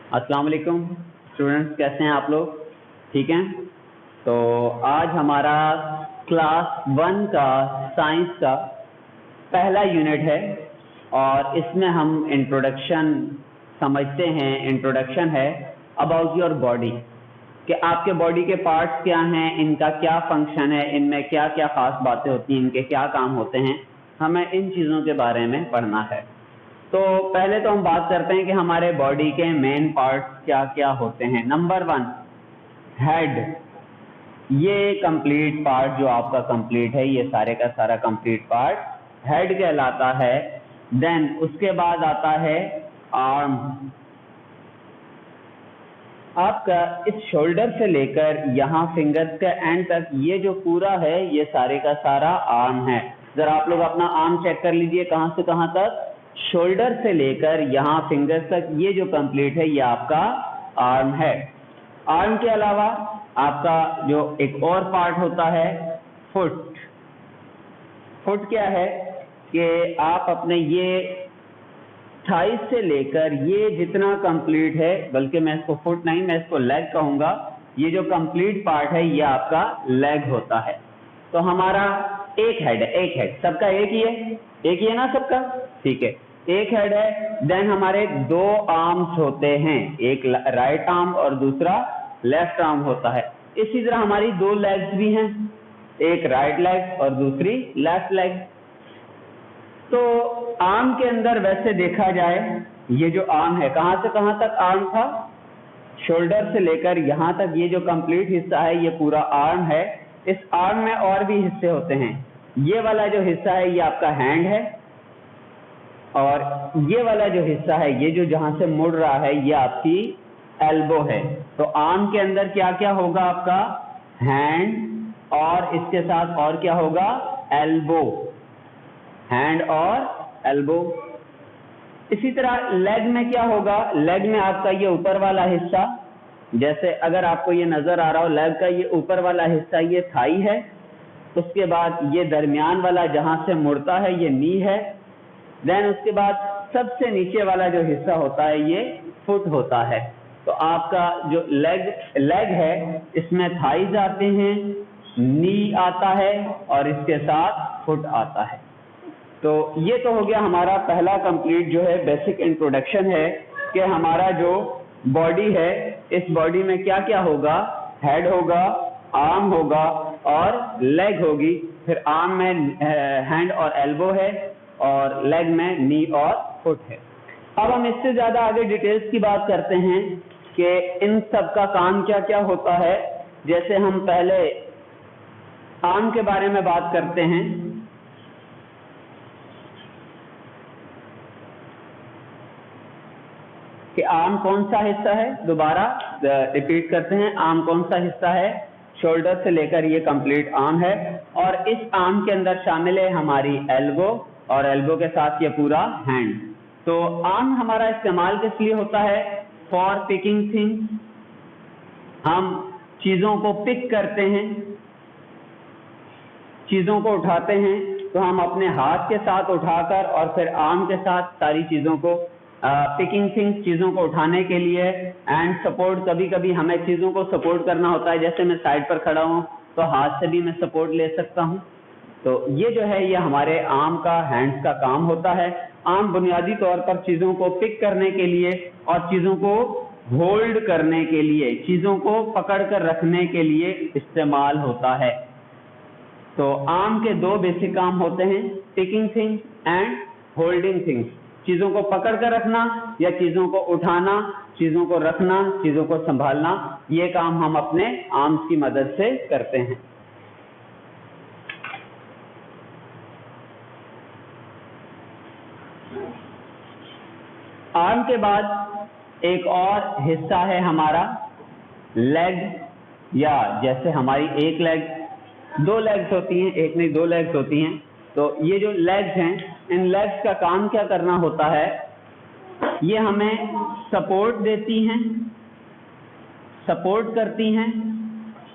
अस्सलाम वालेकुम स्टूडेंट्स, कैसे हैं आप लोग? ठीक हैं। तो आज हमारा क्लास 1 का साइंस का पहला यूनिट है और इसमें हम इंट्रोडक्शन समझते हैं। इंट्रोडक्शन है अबाउट योर बॉडी, कि आपके बॉडी के पार्ट्स क्या हैं, इनका क्या फंक्शन है, इनमें क्या क्या ख़ास बातें होती हैं, इनके क्या काम होते हैं, हमें इन चीज़ों के बारे में पढ़ना है। तो पहले तो हम बात करते हैं कि हमारे बॉडी के मेन पार्ट्स क्या क्या होते हैं। Number 1, head. ये कंप्लीट पार्ट जो आपका कंप्लीट है, ये सारे का सारा कंप्लीट पार्ट हेड कहलाता है। देन उसके बाद आता है आर्म। आपका इस शोल्डर से लेकर यहाँ फिंगर्स के एंड तक ये जो पूरा है, ये सारे का सारा आर्म है। जरा आप लोग अपना आर्म चेक कर लीजिए, कहाँ से कहाँ तक, शोल्डर से लेकर यहाँ फिंगर्स तक ये जो कंप्लीट है, ये आपका आर्म है। आर्म के अलावा आपका जो एक और पार्ट होता है, फुट। फुट क्या है कि आप अपने ये थाइस से लेकर ये जितना कंप्लीट है, बल्कि मैं इसको फुट नहीं, मैं इसको लेग कहूँगा, ये जो कंप्लीट पार्ट है ये आपका लेग होता है। तो हमारा एक हेड है, एक हेड, सबका एक ही है ना सबका, ठीक है, एक हेड है। देन हमारे 2 आर्म्स होते हैं, एक राइट आर्म और दूसरा लेफ्ट आर्म होता है। इसी तरह हमारी 2 लेग्स भी हैं, एक राइट लेग और दूसरी लेफ्ट लेग। तो आर्म के अंदर वैसे देखा जाए, ये जो आर्म है, कहाँ से कहाँ तक आर्म था, शोल्डर से लेकर यहाँ तक ये जो कंप्लीट हिस्सा है, ये पूरा आर्म है। इस आर्म में और भी हिस्से होते हैं। ये वाला जो हिस्सा है ये आपका हैंड है, और ये वाला जो हिस्सा है, ये जो जहां से मुड़ रहा है, ये आपकी एल्बो है। तो आर्म के अंदर क्या क्या होगा, आपका हैंड, और इसके साथ और क्या होगा, एल्बो, हैंड और एल्बो। इसी तरह लेग में क्या होगा, लेग में आपका ये ऊपर वाला हिस्सा, जैसे अगर आपको ये नजर आ रहा हो, लेग का ये ऊपर वाला हिस्सा ये थाई है, उसके बाद ये दरमियान वाला जहां से मुड़ता है ये नी है। देन उसके बाद सबसे नीचे वाला जो हिस्सा होता है ये फुट होता है। तो आपका जो लेग है, इसमें थाइज आते हैं, नी आता है और इसके साथ फुट आता है। तो ये तो हो गया हमारा पहला कंप्लीट जो है बेसिक इंट्रोडक्शन है, कि हमारा जो बॉडी है, इस बॉडी में क्या क्या होगा, हेड होगा, आर्म होगा और लेग होगी। फिर आर्म में हैंड और एल्बो है और लेग में नी और फुट है। अब हम इससे ज्यादा आगे डिटेल्स की बात करते हैं कि इन सब का काम क्या क्या होता है। जैसे हम पहले आर्म के बारे में बात करते हैं। कि आर्म कौन सा हिस्सा है, दोबारा रिपीट करते हैं, आर्म कौन सा हिस्सा है, शोल्डर से लेकर ये कंप्लीट आर्म है, और इस आर्म के अंदर शामिल है हमारी एल्बो, और एल्बो के साथ ये पूरा हैंड। तो आर्म हमारा इस्तेमाल किस लिए होता है, फॉर पिकिंग थिंग्स। हम चीजों को पिक करते हैं, चीजों को उठाते हैं, तो हम अपने हाथ के साथ उठाकर और फिर आर्म के साथ सारी चीजों को पिकिंग थिंग्स, चीजों को उठाने के लिए, एंड सपोर्ट, कभी कभी हमें चीजों को सपोर्ट करना होता है, जैसे मैं साइड पर खड़ा हूं तो हाथ से भी मैं सपोर्ट ले सकता हूं। तो ये जो है ये हमारे आर्म का, हैंड्स का काम होता है। आर्म बुनियादी तौर पर चीजों को पिक करने के लिए और चीजों को होल्ड करने के लिए, चीजों को पकड़ कर रखने के लिए इस्तेमाल होता है। तो आर्म के 2 बेसिक काम होते हैं, picking things and holding things. चीजों को पकड़ कर रखना या चीजों को उठाना, चीजों को रखना, चीजों को संभालना, ये काम हम अपने आर्म्स की मदद से करते हैं। आर्म के बाद एक और हिस्सा है हमारा लेग, या जैसे हमारी एक लेग, 2 लेग्स होती हैं, एक नहीं 2 लेग्स होती हैं। तो ये जो लेग्स हैं, इन लेग्स का काम क्या करना होता है, ये हमें सपोर्ट देती हैं, सपोर्ट करती हैं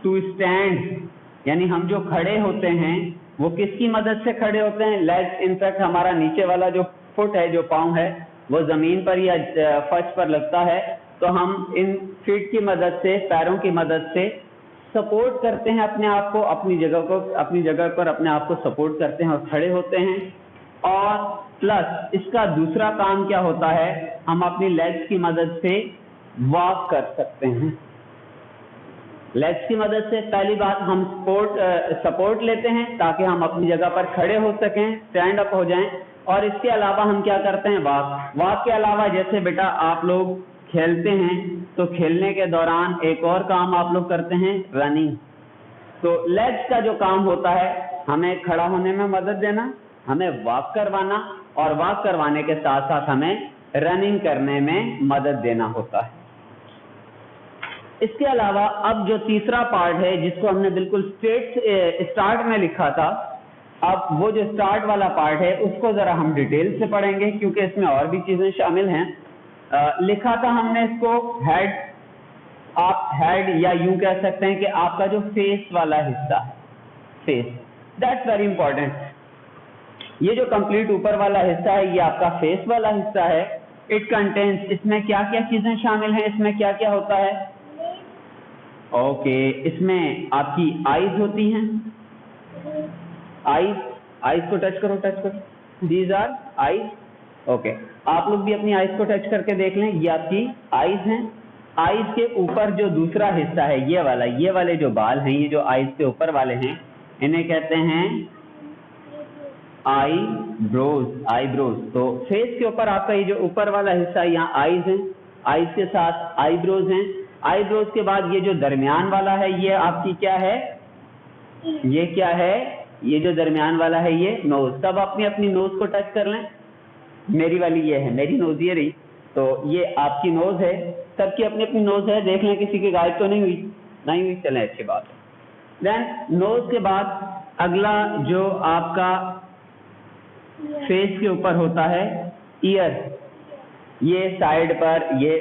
टू स्टैंड। यानी हम जो खड़े होते हैं वो किसकी मदद से खड़े होते हैं, लेग्स। इनफैक्ट हमारा नीचे वाला जो फुट है, जो पाँव है, वो जमीन पर या फर्श पर लगता है, तो तो हम इन फीट की मदद से, पैरों की मदद से सपोर्ट करते हैं अपने आप को, अपनी जगह पर अपने आप को सपोर्ट करते हैं और खड़े होते हैं। और प्लस इसका दूसरा काम क्या होता है, हम अपनी लेग्स की मदद से वॉक कर सकते हैं। लेग्स की मदद से पहली बात हम सपोर्ट लेते हैं ताकि हम अपनी जगह पर खड़े हो सकें, स्टैंड अप हो जाएं। और इसके अलावा हम क्या करते हैं, वॉक के अलावा जैसे बेटा आप लोग खेलते हैं तो खेलने के दौरान एक और काम आप लोग करते हैं, रनिंग। तो लेग्स का जो काम होता है हमें खड़ा होने में मदद देना, हमें वॉक करवाना और वॉक करवाने के साथ साथ हमें रनिंग करने में मदद देना होता है। इसके अलावा अब जो तीसरा पार्ट है जिसको हमने बिल्कुल स्टार्ट में लिखा था, अब वो जो स्टार्ट वाला पार्ट है उसको जरा हम डिटेल से पढ़ेंगे क्योंकि इसमें और भी चीजें शामिल हैं। लिखा था हमने इसको हेड, आप हेड या यूं कह सकते हैं कि आपका जो फेस वाला हिस्सा है, फेस, दैट्स वेरी इंपॉर्टेंट। ये जो कंप्लीट ऊपर वाला हिस्सा है ये आपका फेस वाला हिस्सा है। इट कंटेन्स, इसमें क्या क्या चीजें शामिल हैं, इसमें क्या क्या होता है, ओके इसमें आपकी आईज होती हैं, आईज को टच करो, दीज आर आईज। ओके, आप लोग भी अपनी आईज को टच करके देख लें, ये आपकी आईज हैं। आईज के ऊपर जो दूसरा हिस्सा है ये वाले जो बाल हैं, ये जो आईज के ऊपर वाले हैं इन्हें कहते हैं आईब्रोज। तो फेस के ऊपर आपका ये जो ऊपर वाला हिस्सा यहाँ आईज है, आईज के साथ आईब्रोज हैं। आईब्रोज के बाद ये जो दरमियान वाला है ये आपकी क्या है, ये क्या है, ये जो दरमियान वाला है ये नोज। सब अपनी अपनी नोज को टच कर लें, मेरी वाली ये है, मेरी नोज ये रही, तो ये आपकी नोज है, सबकी अपनी अपनी नोज है, देख लें किसी की गायब तो नहीं हुई, चलें अच्छी बात है। देन नोज के बाद अगला जो आपका फेस के ऊपर होता है ईयर, ये साइड पर ये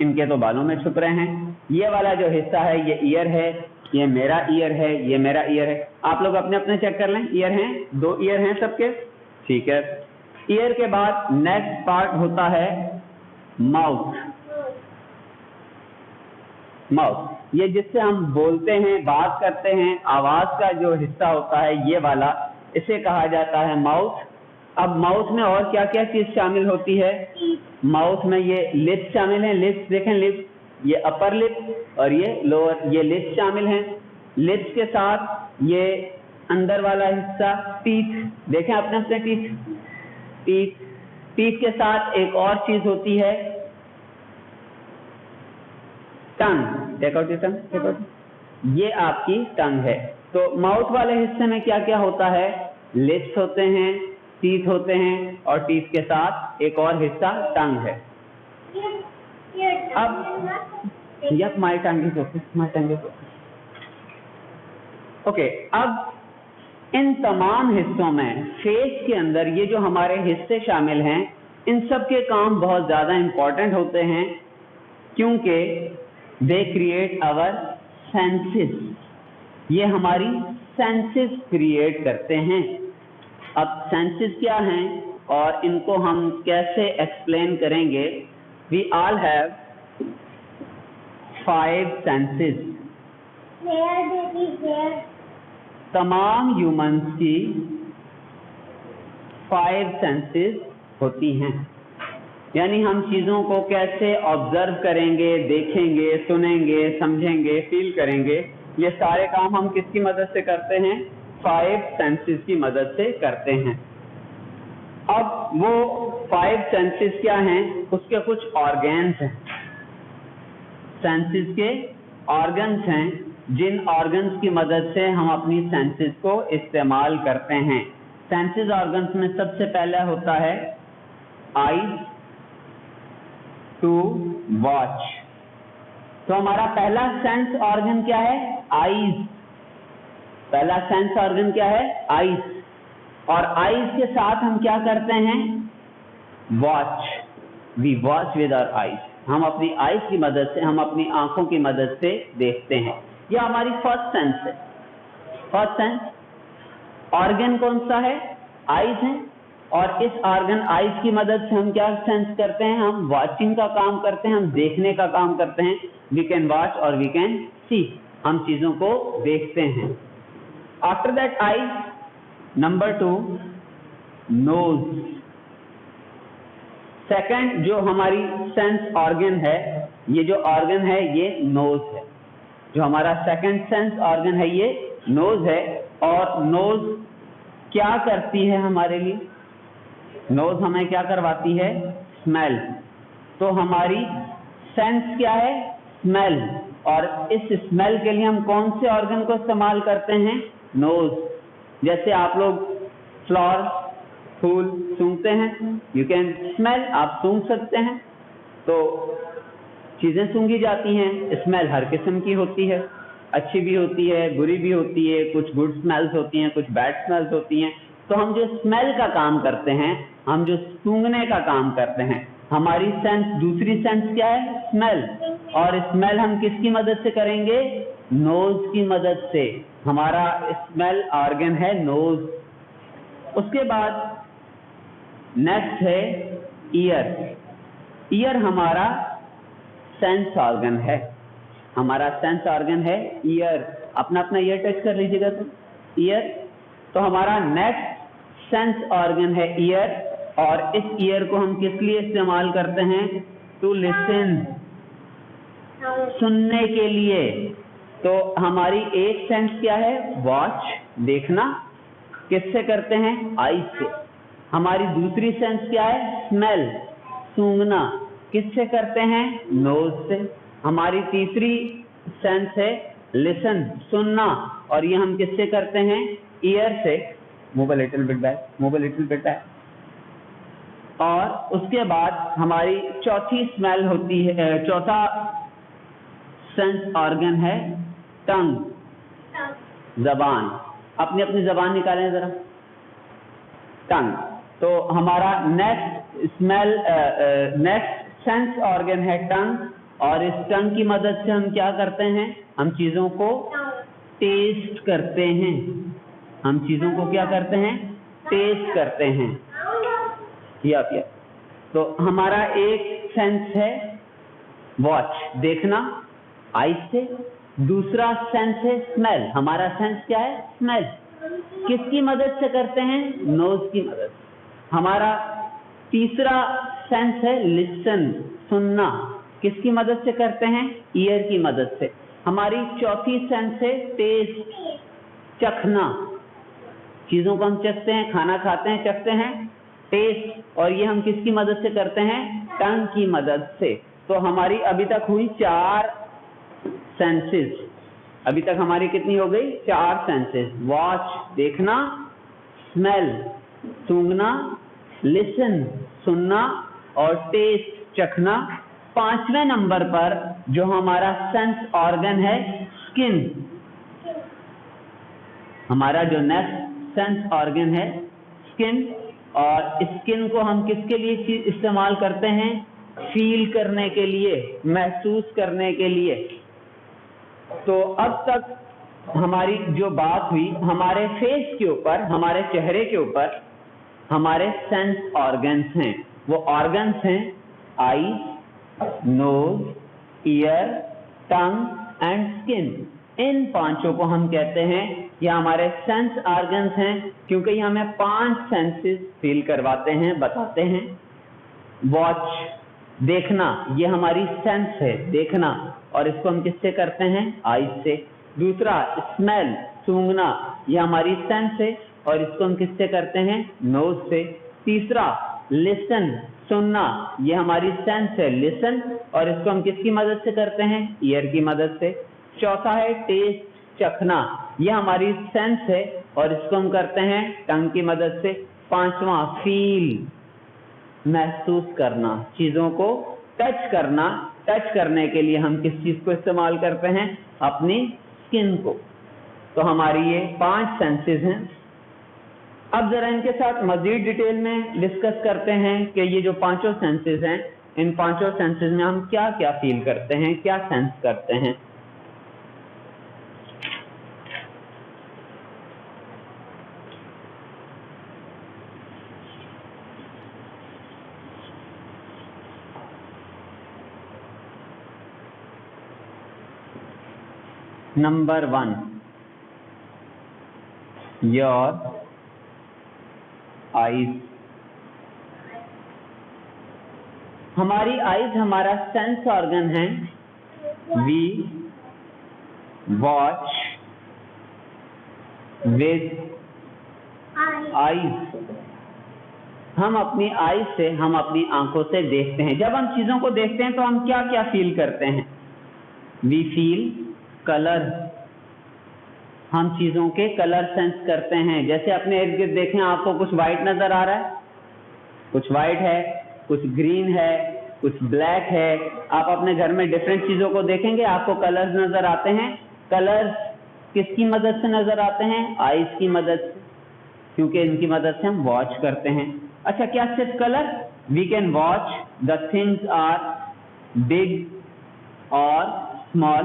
इनके तो बालों में छुप रहे हैं, ये वाला जो हिस्सा है ये ईयर है, ये मेरा ईयर है, ये मेरा ईयर है। आप लोग अपने अपने चेक कर लें, ईयर हैं, 2 ईयर हैं सबके, ठीक है। ईयर के बाद नेक्स्ट पार्ट होता है माउथ, ये जिससे हम बोलते हैं, बात करते हैं, आवाज का जो हिस्सा होता है ये वाला, इसे कहा जाता है माउथ। अब माउथ में और क्या क्या चीज शामिल होती है, माउथ में ये लिप्स शामिल हैं, लिप्स देखें, लिप्स, ये अपर लिप और ये लोअर, ये लिप्स शामिल हैं। लिप्स के साथ ये अंदर वाला हिस्सा टीथ, देखें अपने अपने टीथ के साथ एक और चीज होती है टंग, टेक आउट टंग, ये आपकी टंग है। तो माउथ वाले हिस्से में क्या क्या होता है, लिप्स होते हैं, टीथ होते हैं और टीथ के साथ एक और हिस्सा टंग है। अब yes my tongue is okay. अब इन तमाम हिस्सों में फेस के अंदर ये जो हमारे हिस्से शामिल हैं, इन सब के काम बहुत ज्यादा इंपॉर्टेंट होते हैं क्योंकि दे क्रिएट आवर सेंसेस, ये हमारी सेंसेस क्रिएट करते हैं। अब सेंसेस क्या हैं और इनको हम कैसे एक्सप्लेन करेंगे, वी ऑल हैव 5 सेंसेस। तमाम ह्यूमंस की 5 सेंसेस होती हैं, यानी हम चीजों को कैसे ऑब्जर्व करेंगे, देखेंगे, सुनेंगे, समझेंगे, फील करेंगे, ये सारे काम हम किसकी मदद से करते हैं, 5 सेंसेस की मदद से करते हैं। अब वो 5 सेंसेस क्या हैं, उसके कुछ ऑर्गन्स हैं, सेंसेस के ऑर्गन्स हैं, जिन ऑर्गन्स की मदद से हम अपनी सेंसेस को इस्तेमाल करते हैं। सेंसेस ऑर्गन्स में सबसे पहला होता है आईज टू वॉच। तो हमारा पहला सेंस ऑर्गन क्या है, आईज। पहला सेंस ऑर्गन क्या है, आईज। और आईज के साथ हम क्या करते हैं, watch, we watch with our eyes. हम अपनी आईज की मदद से, हम अपनी आंखों की मदद से देखते हैं। यह हमारी फर्स्ट सेंस है। फर्स्ट सेंस ऑर्गन कौन सा है, आईज है, और इस ऑर्गन आईज की मदद से हम क्या सेंस करते हैं, हम वॉचिंग का काम करते हैं, हम देखने का काम करते हैं। वी कैन वॉच और वी कैन सी, हम चीजों को देखते हैं। After that eyes, number 2 nose. Second जो हमारी सेंस ऑर्गन है, ये जो ऑर्गन है ये नोज है। जो हमारा सेकंड सेंस ऑर्गन है ये नोज है। और नोज क्या करती है हमारे लिए, नोज हमें क्या करवाती है, स्मेल। तो हमारी सेंस क्या है, स्मेल। और इस स्मेल के लिए हम कौन से ऑर्गन को इस्तेमाल करते हैं, नोज। जैसे आप लोग फ्लावर, फूल सूंघते हैं, यू कैन स्मेल, आप सूंघ सकते हैं। तो चीजें सूंघी जाती हैं, स्मेल हर किस्म की होती है, अच्छी भी होती है, बुरी भी होती है, कुछ गुड स्मेल्स होती हैं, कुछ बैड स्मेल्स होती हैं। तो हम जो स्मेल का काम करते हैं, हम जो सूंघने का काम करते हैं, हमारी सेंस, दूसरी सेंस क्या है, स्मेल। और स्मेल हम किसकी मदद से करेंगे, नोज की मदद से। हमारा स्मेल ऑर्गन है नोज। उसके बाद नेक्स्ट है ईयर। ईयर हमारा सेंस ऑर्गन है, हमारा सेंस ऑर्गन है ईयर। अपना अपना ईयर टच कर लीजिएगा तो ईयर। तो हमारा नेक्स्ट सेंस ऑर्गन है ईयर। और इस ईयर को हम किस लिए इस्तेमाल करते हैं, टू लिसन, सुनने के लिए। तो हमारी एक सेंस क्या है, वॉच, देखना, किससे करते हैं, आईज से। हमारी दूसरी सेंस क्या है, स्मेल, सूंघना, किससे करते हैं, नोज से। हमारी तीसरी सेंस है लिसन, सुनना, और ये हम किससे करते हैं, ईयर से। Move a little bit back, move a little bit back. और उसके बाद हमारी चौथी स्मेल होती है, चौथा सेंस ऑर्गन है टंग, जबान। अपनी अपनी जबान निकालें जरा, टंग। तो हमारा next smell, next sense organ है टंग। और इस टंग की मदद से हम क्या करते हैं, हम चीजों को टेस्ट करते हैं। हम चीजों को क्या करते हैं, टेस्ट करते हैं। या तो हमारा एक सेंस है वॉच, देखना, आईज से। दूसरा सेंस है स्मेल, हमारा सेंस क्या है, स्मेल, किसकी मदद से करते हैं, नोज की मदद। हमारा तीसरा सेंस है लिसन, सुनना, किसकी मदद से करते हैं, ईयर की मदद से। हमारी चौथी सेंस है टेस्ट, चखना, चीजों को हम चखते हैं, खाना खाते हैं, चखते हैं, टेस्ट। और ये हम किसकी मदद से करते हैं, टंग की मदद से। तो हमारी अभी तक हुई 4 सेंसेस। अभी तक हमारी कितनी हो गई, 4 सेंसेस। वॉच, देखना, स्मेल, सूंघना, लिसन, सुनना, और टेस्ट, चखना। 5वें नंबर पर जो हमारा सेंस ऑर्गन है स्किन। हमारा जो नेक्स्ट सेंस ऑर्गन है स्किन। और स्किन को हम किसके लिए इस्तेमाल करते हैं, फील करने के लिए, महसूस करने के लिए। तो अब तक हमारी जो बात हुई, हमारे फेस के ऊपर, हमारे चेहरे के ऊपर हमारे सेंस ऑर्गन्स हैं। वो ऑर्गन्स हैं eye, nose, ear, tongue and skin. इन पांचों को हम कहते हैं ये हमारे सेंस ऑर्गन्स हैं, क्योंकि ये हमें 5 सेंसेस फील करवाते हैं, बताते हैं। वॉच, देखना, ये हमारी सेंस है, देखना, और इसको हम किससे करते हैं, आईज से। दूसरा स्मेल, सूंघना, ये हमारी सेंस है, और इसको हम किससे करते हैं, नोज से। तीसरा लिसन, सुनना, ये हमारी सेंस है, लिसन, और इसको हम किसकी मदद से करते हैं, ईयर की मदद से। चौथा है टेस्ट, चखना, ये हमारी सेंस है, और इसको हम करते हैं टंग की मदद से। 5वां फील, महसूस करना, चीजों को टच करना। टच करने के लिए हम किस चीज को इस्तेमाल करते हैं, अपनी स्किन को। तो हमारी ये 5 सेंसेस हैं। अब जरा इनके साथ मजीद डिटेल में डिस्कस करते हैं कि ये जो 5 सेंसेस हैं, इन 5 सेंसेस में हम क्या क्या फील करते हैं, क्या सेंस करते हैं। Number 1, your eyes. हमारी आईज हमारा सेंस ऑर्गन है। We watch with eyes. हम अपनी आईज से, हम अपनी आंखों से देखते हैं। जब हम चीजों को देखते हैं तो हम क्या क्या फील करते हैं? We feel colour. हम चीजों के कलर सेंस करते हैं। जैसे अपने इर्द गिर्द देखें, आपको कुछ व्हाइट नजर आ रहा है, कुछ व्हाइट है, कुछ ग्रीन है, कुछ ब्लैक है। आप अपने घर में डिफरेंट चीजों को देखेंगे, आपको कलर्स नजर आते हैं। कलर्स किसकी मदद से नजर आते हैं? आईज की मदद से, क्योंकि इनकी मदद से हम वॉच करते हैं। अच्छा, क्या सिर्फ colour? We can watch the things are big और स्मॉल।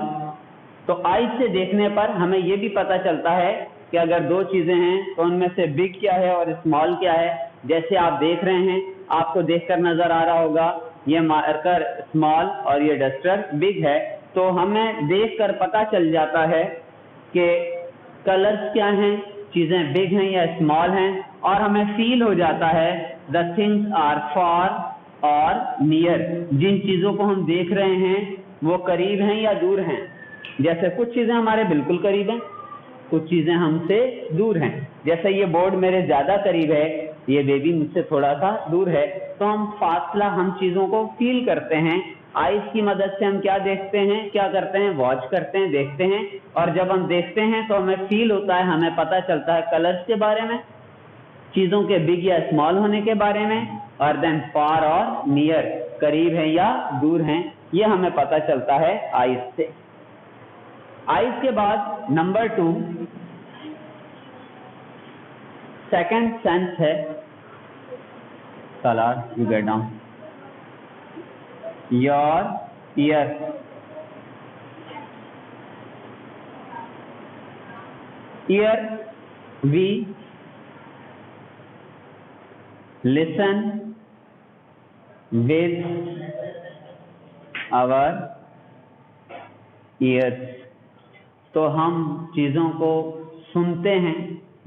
तो आईज से देखने पर हमें यह भी पता चलता है कि अगर दो चीजें हैं तो उनमें से बिग क्या है और स्मॉल क्या है। जैसे आप देख रहे हैं, आपको देखकर नजर आ रहा होगा ये मार्कर स्मॉल और ये डस्टर बिग है। तो हमें देखकर पता चल जाता है कि कलर्स क्या हैं, चीजें बिग हैं या स्मॉल हैं, और हमें फील हो जाता है द थिंग्स आर फार और नियर। जिन चीजों को हम देख रहे हैं वो करीब हैं या दूर हैं। जैसे कुछ चीजें हमारे बिल्कुल करीब हैं, कुछ चीजें हमसे दूर हैं। जैसे ये बोर्ड मेरे ज्यादा करीब है, ये बेबी मुझसे थोड़ा सा दूर है। तो हम फासला, हम चीजों को फील करते हैं। आईज की मदद से हम क्या देखते हैं, क्या करते हैं? वॉच करते हैं, देखते हैं। और जब हम देखते हैं तो हमें फील होता है, हमें पता चलता है कलर्स के बारे में, चीजों के बिग या स्मॉल होने के बारे में, और देन फार और नियर, करीब है या दूर हैं, ये हमें पता चलता है आईज से। आईज के बाद नंबर 2 सेकंड सेंस है colour. You get down your ear. Ear we listen with our ears. तो हम चीजों को सुनते हैं,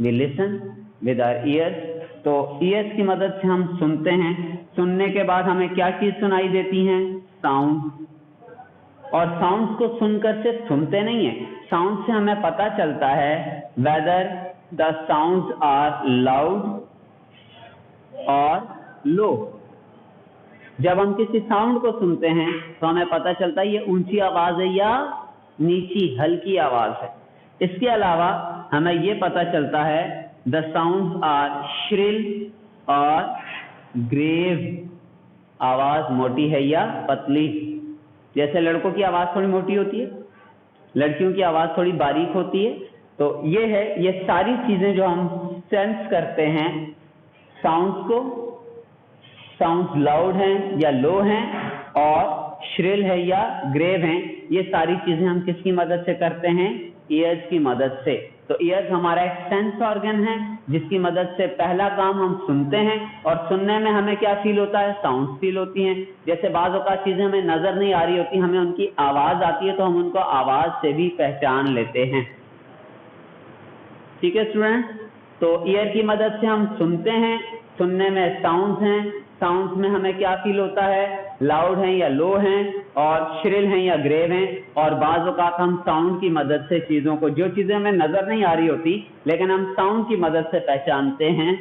we listen with our ears. तो ईयर्स की मदद से हम सुनते हैं। सुनने के बाद हमें क्या चीज सुनाई देती है? साउंड। और साउंड्स को सुनकर सिर्फ सुनते नहीं है, साउंड से हमें पता चलता है whether the sounds are loud और लो। जब हम किसी साउंड को सुनते हैं तो हमें पता चलता है ये ऊंची आवाज है या नीची हल्की आवाज है। इसके अलावा हमें ये पता चलता है द साउंड्स आर श्रिल और ग्रेव। आवाज मोटी है या पतली। जैसे लड़कों की आवाज थोड़ी मोटी होती है, लड़कियों की आवाज थोड़ी बारीक होती है। तो ये है, ये सारी चीजें जो हम सेंस करते हैं साउंड्स को, साउंड्स लाउड हैं या लो हैं और श्रिल है या ग्रेव हैं, ये सारी चीजें हम किसकी मदद से करते हैं? ईयर्स की मदद से। तो ईयर्स हमारा एक सेंस ऑर्गन है जिसकी मदद से पहला काम हम सुनते हैं, और सुनने में हमें क्या फील होता है? साउंड्स फील होती हैं। जैसे बाज़ औक़ात चीजें हमें नजर नहीं आ रही होती, हमें उनकी आवाज आती है तो हम उनको आवाज से भी पहचान लेते हैं। ठीक है स्टूडेंट, तो ईयर की मदद से हम सुनते हैं, सुनने में साउंड्स हैं, साउंड्स में हमें क्या फील होता है? लाउड हैं या लो हैं, और श्रिल हैं या ग्रेव हैं। और बाज़ औक़ात हम साउंड की मदद से चीजों को, जो चीजें हमें नजर नहीं आ रही होती लेकिन हम साउंड की मदद से पहचानते हैं।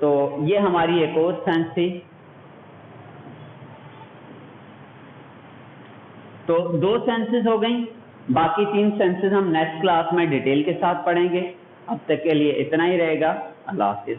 तो ये हमारी एक और सेंस थी। तो 2 सेंसेस हो गई, बाकी 3 सेंसेस हम नेक्स्ट क्लास में डिटेल के साथ पढ़ेंगे। अब तक के लिए इतना ही रहेगा। अल्लाह हाफिज।